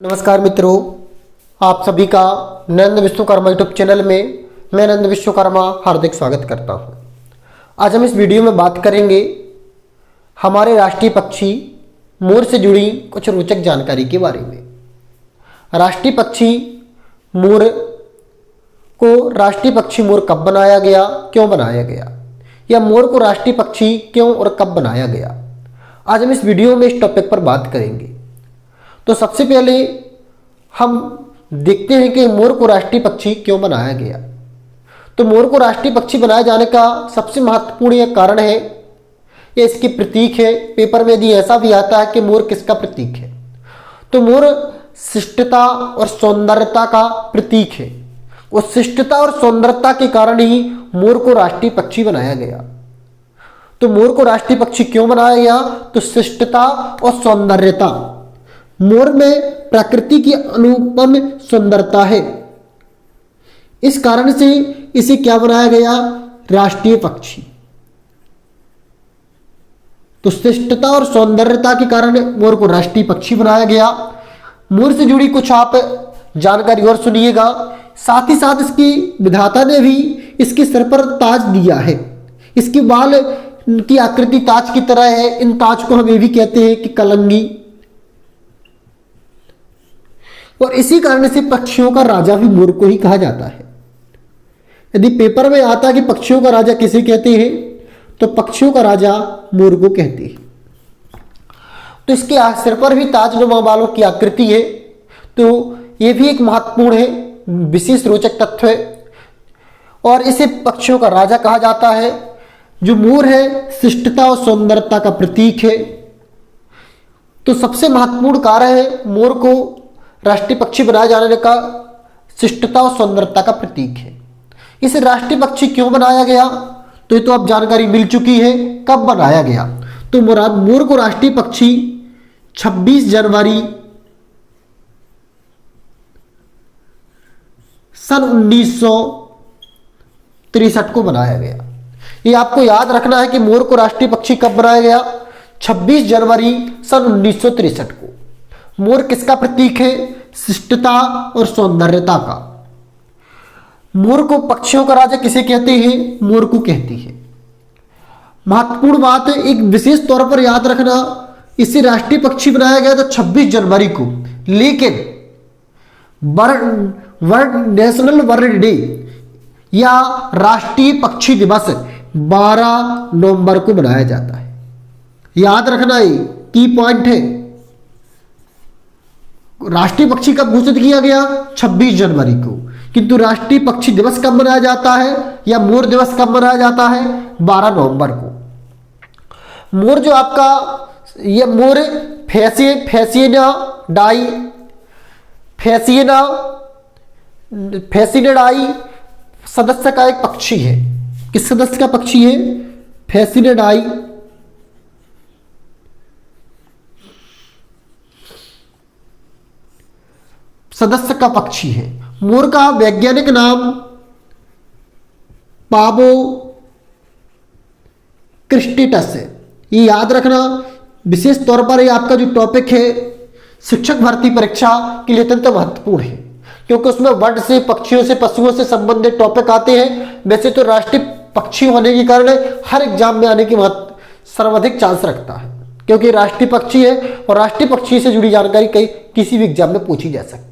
नमस्कार मित्रों, आप सभी का नंद विश्वकर्मा यूट्यूब चैनल में मैं नंद विश्वकर्मा हार्दिक स्वागत करता हूं। आज हम इस वीडियो में बात करेंगे हमारे राष्ट्रीय पक्षी मोर से जुड़ी कुछ रोचक जानकारी के बारे में। राष्ट्रीय पक्षी मोर को राष्ट्रीय पक्षी मोर कब बनाया गया, क्यों बनाया गया, या मोर को राष्ट्रीय पक्षी क्यों और कब बनाया गया, आज हम इस वीडियो में इस टॉपिक पर बात करेंगे। तो सबसे पहले हम देखते हैं कि मोर को राष्ट्रीय पक्षी क्यों बनाया गया। तो मोर को राष्ट्रीय पक्षी बनाए जाने का सबसे महत्वपूर्ण यह कारण है, ये इसके प्रतीक है। पेपर में यदि ऐसा भी आता है कि मोर किसका प्रतीक है, तो मोर शिष्टता और सौंदर्यता का प्रतीक है। उस शिष्टता और सौंदर्यता के कारण ही मोर को राष्ट्रीय पक्षी बनाया गया। तो मोर को राष्ट्रीय पक्षी क्यों बनाया गया, तो शिष्टता और सौंदर्यता। मोर में प्रकृति की अनुपम सुंदरता है, इस कारण से इसे क्या बनाया गया, राष्ट्रीय पक्षी। तो शिष्टता और सौंदर्यता के कारण मोर को राष्ट्रीय पक्षी बनाया गया। मोर से जुड़ी कुछ आप जानकारी और सुनिएगा। साथ ही साथ इसकी विधाता ने भी इसके सिर पर ताज दिया है। इसके बाल की आकृति ताज की तरह है। इन ताज को हम ये भी कहते हैं कि कलंगी। और इसी कारण से पक्षियों का राजा भी मोर को ही कहा जाता है। यदि पेपर में आता कि पक्षियों का राजा किसे कहते हैं, तो पक्षियों का राजा मोर को कहते हैं। तो इसके सिर पर भी ताजनुमा बालों की आकृति है। तो यह भी एक महत्वपूर्ण है, विशेष रोचक तथ्य है। और इसे पक्षियों का राजा कहा जाता है। जो मोर है शिष्टता और सौंदर्यता का प्रतीक है। तो सबसे महत्वपूर्ण कारण है मोर को राष्ट्रीय पक्षी बनाए जाने का शिष्टता और सौंदर्यता का प्रतीक है। इसे राष्ट्रीय पक्षी क्यों बनाया गया, तो ये तो अब जानकारी मिल चुकी है। कब बनाया गया, तो मोर को राष्ट्रीय पक्षी 26 जनवरी सन 1963 को बनाया गया। ये आपको याद रखना है कि मोर को राष्ट्रीय पक्षी कब बनाया गया, 26 जनवरी सन 1963 को। मोर किसका प्रतीक है, शिष्टता और सौंदर्यता का। मोर को पक्षियों का राजा किसे कहते हैं, मोर को कहती है। महत्वपूर्ण बात है, एक विशेष तौर पर याद रखना, इसे राष्ट्रीय पक्षी बनाया गया था 26 जनवरी को, लेकिन नेशनल बर्ड डे या राष्ट्रीय पक्षी दिवस 12 नवंबर को मनाया जाता है। याद रखना, ये की पॉइंट है। राष्ट्रीय पक्षी कब घोषित किया गया, 26 जनवरी को, किंतु राष्ट्रीय पक्षी दिवस कब मनाया जाता है या मोर दिवस कब मनाया जाता है, 12 नवंबर को। मोर जो आपका ये मोर फेसिनिडाई सदस्य का एक पक्षी है। किस सदस्य का पक्षी है, फेसिनिडाई सदस्य का पक्षी है। मोर का वैज्ञानिक नाम पाबो क्रिस्टिटस है। ये याद रखना, विशेष तौर पर ये आपका जो टॉपिक है शिक्षक भर्ती परीक्षा के लिए अत्यंत महत्वपूर्ण है, क्योंकि उसमें वर्ड से, पक्षियों से, पशुओं से संबंधित टॉपिक आते हैं। वैसे तो राष्ट्रीय पक्षी होने के कारण हर एग्जाम में आने की सर्वाधिक चांस रखता है, क्योंकि राष्ट्रीय पक्षी है और राष्ट्रीय पक्षी से जुड़ी जानकारी किसी भी एग्जाम में पूछी जा सकती है।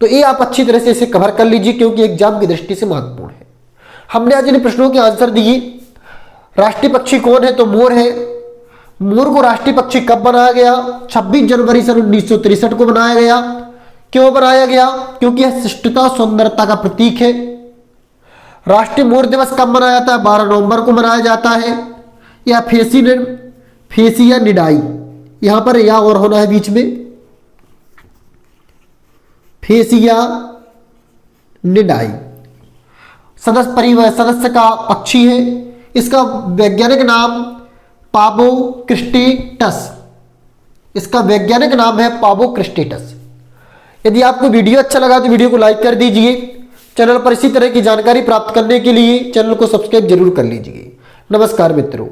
तो ये आप अच्छी तरह से इसे कवर कर लीजिए, क्योंकि एग्जाम की दृष्टि से महत्वपूर्ण है। हमने आज इन प्रश्नों के आंसर दिए। राष्ट्रीय पक्षी कौन है, तो मोर है। मोर को राष्ट्रीय पक्षी कब बनाया गया, 26 जनवरी सन 1963 को बनाया गया। क्यों बनाया गया, क्योंकि यह शिष्टता और सौंदर्यता का प्रतीक है। राष्ट्रीय मोर दिवस कब मनाया जाता है, 12 नवंबर को मनाया जाता है। या फेसियानिडाई, यहां पर या और होना है बीच में, फेसियानिडाई सदस्य का पक्षी है। इसका वैज्ञानिक नाम पाबो क्रिस्टिटस, इसका वैज्ञानिक नाम है पाबो क्रिस्टिटस। यदि आपको वीडियो अच्छा लगा तो वीडियो को लाइक कर दीजिए। चैनल पर इसी तरह की जानकारी प्राप्त करने के लिए चैनल को सब्सक्राइब जरूर कर लीजिए। नमस्कार मित्रों।